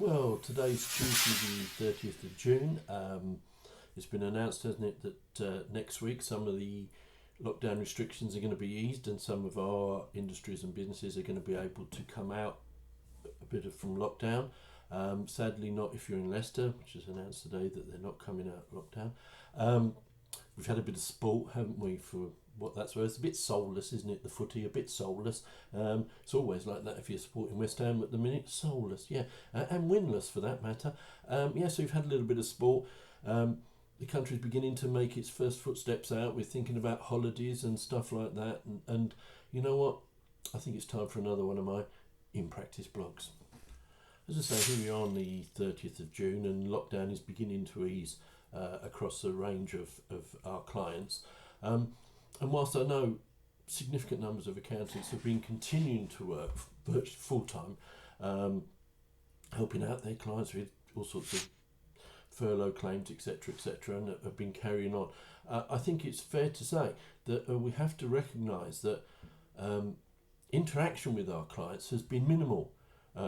Well, today's Tuesday, the 30th of June. It's been announced, hasn't it, that next week some of the lockdown restrictions are going to be eased and some of our industries and businesses are going to be able to come out a bit from lockdown. Sadly, not if you're in Leicester, which is announced today that they're not coming out of lockdown. We've had a bit of sport, haven't we, for what that's worth. It's a bit soulless, isn't it? The footy, a bit soulless. It's always like that if you're supporting West Ham at the minute. Soulless, yeah. And winless for that matter. So we've had a little bit of sport. The country's beginning to make its first footsteps out. We're thinking about holidays and stuff like that. And you know what? I think it's time for another one of my in-practice blogs. As I say, here we are on the 30th of June and lockdown is beginning to ease across a range of our clients. And whilst I know significant numbers of accountants have been continuing to work virtually full-time, helping out their clients with all sorts of furlough claims, etc., and have been carrying on, I think it's fair to say that we have to recognise that interaction with our clients has been minimal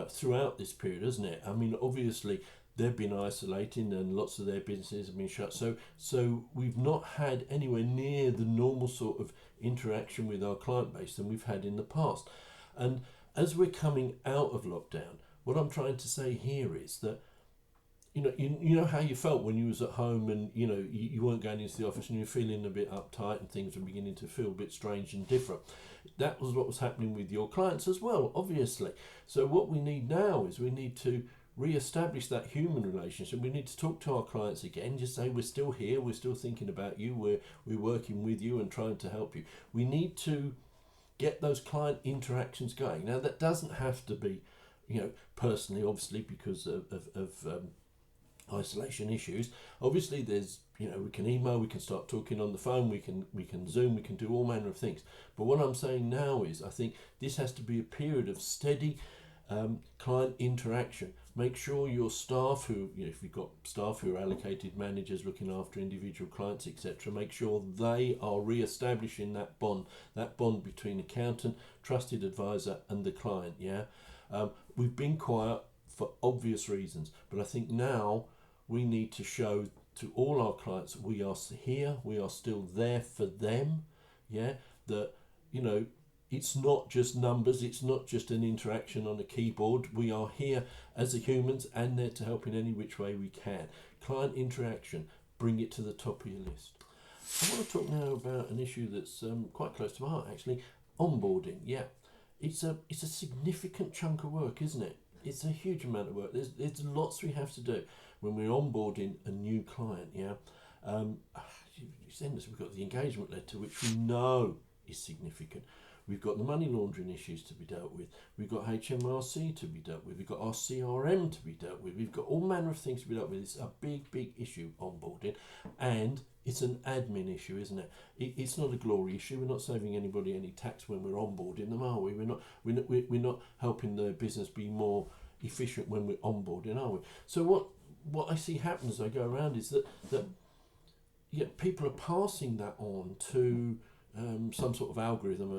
throughout this period, hasn't it? I mean, obviously, they've been isolating and lots of their businesses have been shut. So we've not had anywhere near the normal sort of interaction with our client base than we've had in the past. And as we're coming out of lockdown, what I'm trying to say here is that, you know how you felt when you was at home and, you weren't going into the office and you were feeling a bit uptight and things were beginning to feel a bit strange and different. That was what was happening with your clients as well, obviously. So what we need now is we need to re-establish that human relationship. We need to talk to our clients again, just say we're still here, we're still thinking about you, we're working with you and trying to help you. We need to get those client interactions going. Now that doesn't have to be, personally, obviously, because of isolation issues. Obviously there's, we can email, we can start talking on the phone, we can Zoom, we can do all manner of things. But what I'm saying now is I think this has to be a period of steady client interaction. Make sure your staff who, if you've got staff who are allocated managers looking after individual clients, etc., make sure they are re-establishing that bond between accountant, trusted advisor and the client, we've been quiet for obvious reasons, but I think now we need to show to all our clients we are here, we are still there for them, that, it's not just numbers, it's not just an interaction on a keyboard. We are here as humans and there to help in any which way we can. Client interaction, bring it to the top of your list. I want to talk now about an issue that's quite close to my heart, actually. Onboarding, It's a significant chunk of work, isn't it? It's a huge amount of work. There's lots we have to do when we're onboarding a new client, You send us, we've got the engagement letter, which we know is significant. We've got the money laundering issues to be dealt with. We've got HMRC to be dealt with. We've got our CRM to be dealt with. We've got all manner of things to be dealt with. It's a big issue, onboarding. And it's an admin issue, isn't it? It's not a glory issue. We're not saving anybody any tax when we're onboarding them, are we? We're not helping the business be more efficient when we're onboarding, are we? So what I see happen as I go around is that people are passing that on to some sort of algorithm,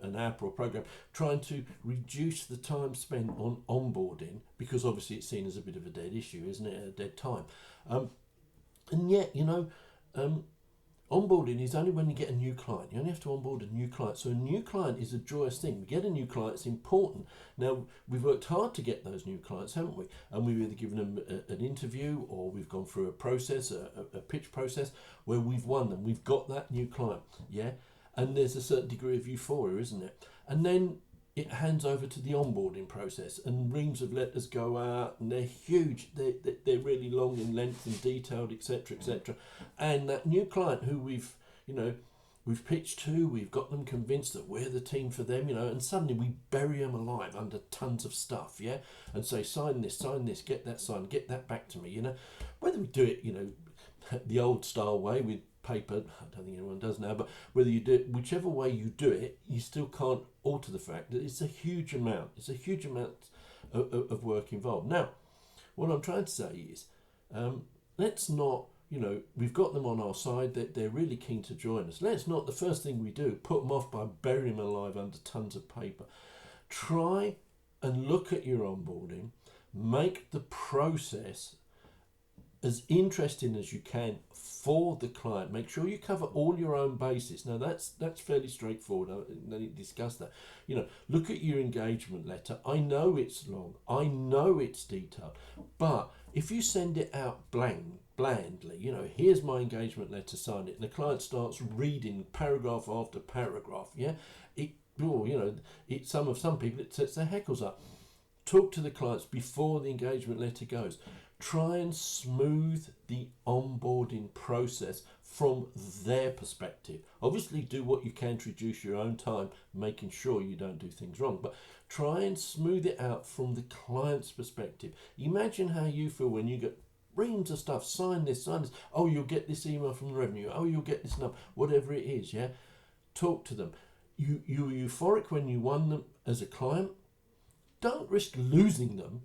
an app or a program, trying to reduce the time spent on onboarding, because obviously it's seen as a bit of a dead issue, isn't it? A dead time. And yet, onboarding is only when you get a new client. You only have to onboard a new client. So a new client is a joyous thing. We get a new client, it's important. Now, we've worked hard to get those new clients, haven't we? And we've either given them an interview or we've gone through a process, a pitch process, where we've won them. We've got that new client, And there's a certain degree of euphoria, isn't it? And then it hands over to the onboarding process and reams of letters go out and they're huge, they're really long in length and detailed, etc. And that new client who we've pitched to, we've got them convinced that we're the team for them, and suddenly we bury them alive under tons of stuff, and say sign this, get that signed, get that back to me, whether we do it the old style way with paper, I don't think anyone does now, but whether you do it, whichever way you do it, you still can't alter the fact that it's a huge amount of work involved. Now, what I'm trying to say is, let's not, we've got them on our side, that they're really keen to join us. Let's not, the first thing we do, put them off by burying them alive under tons of paper. Try and look at your onboarding make the process as interesting as you can for the client. Make sure you cover all your own bases. Now that's fairly straightforward. I discuss that. Look at your engagement letter. I know it's long. I know it's detailed. But if you send it out blandly, here's my engagement letter, sign it, and the client starts reading paragraph after paragraph, some people it sets their hackles up. Talk to the clients before the engagement letter goes. Try and smooth the onboarding process from their perspective. Obviously, do what you can to reduce your own time, making sure you don't do things wrong. But try and smooth it out from the client's perspective. Imagine how you feel when you get reams of stuff. Sign this. Oh, you'll get this email from the revenue. Oh, you'll get this number. Whatever it is, yeah. Talk to them. You were euphoric when you won them as a client. Don't risk losing them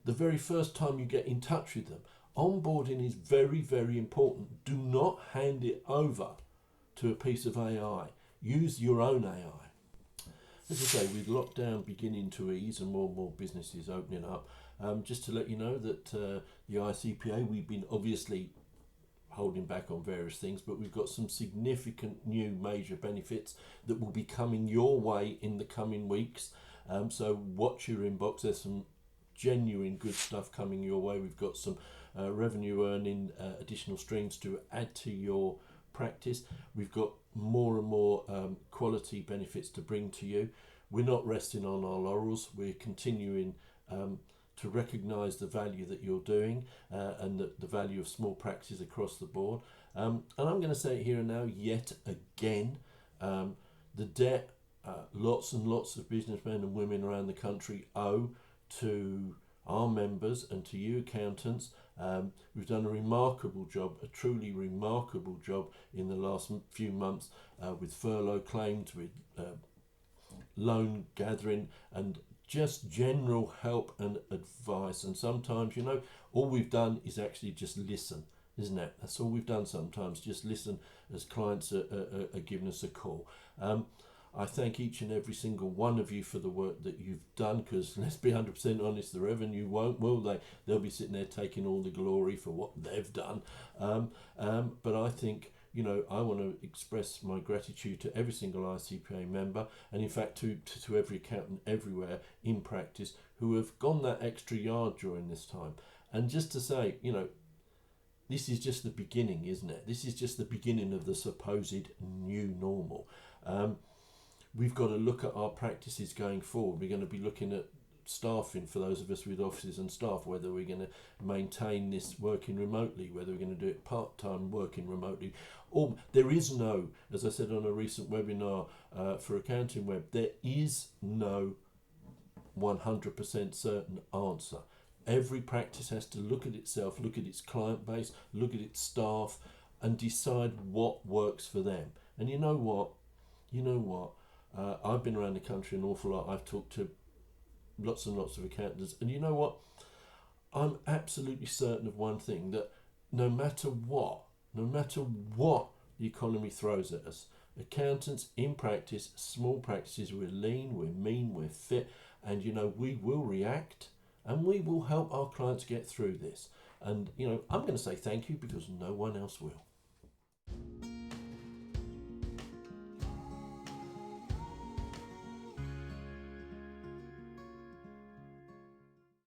the very first time you get in touch with them. Onboarding is very, very important. Do not hand it over to a piece of AI. Use your own AI. As I say, with lockdown beginning to ease and more businesses opening up, just to let you know that the ICPA, we've been obviously holding back on various things, but we've got some significant new major benefits that will be coming your way in the coming weeks. So watch your inbox. There's some genuine good stuff coming your way. We've got some revenue earning additional streams to add to your practice. We've got more and more quality benefits to bring to you. We're not resting on our laurels. We're continuing to recognise the value that you're doing and the value of small practices across the board. And I'm going to say it here and now yet again, the debt lots and lots of businessmen and women around the country owe to our members and to you accountants. We've done a remarkable job, a truly remarkable job in the last few months with furlough claims, with loan gathering and just general help and advice. And sometimes, all we've done is actually just listen, isn't it? That's all we've done sometimes, just listen as clients are giving us a call. I thank each and every single one of you for the work that you've done, because let's be 100% honest, the revenue won't, will they? They'll be sitting there taking all the glory for what they've done. But I think, I want to express my gratitude to every single ICPA member, and in fact to every accountant everywhere in practice who have gone that extra yard during this time. And just to say, this is just the beginning, isn't it? This is just the beginning of the supposed new normal. We've got to look at our practices going forward. We're going to be looking at staffing for those of us with offices and staff, whether we're going to maintain this working remotely, whether we're going to do it part-time working remotely. Or there is no, as I said on a recent webinar for Accounting Web, there is no 100% certain answer. Every practice has to look at itself, look at its client base, look at its staff, and decide what works for them. And you know what? I've been around the country an awful lot. I've talked to lots and lots of accountants, and you know what? I'm absolutely certain of one thing, that no matter what the economy throws at us, accountants in practice, small practices, we're lean, we're mean, we're fit, and we will react and we will help our clients get through this. And I'm going to say thank you, because no one else will.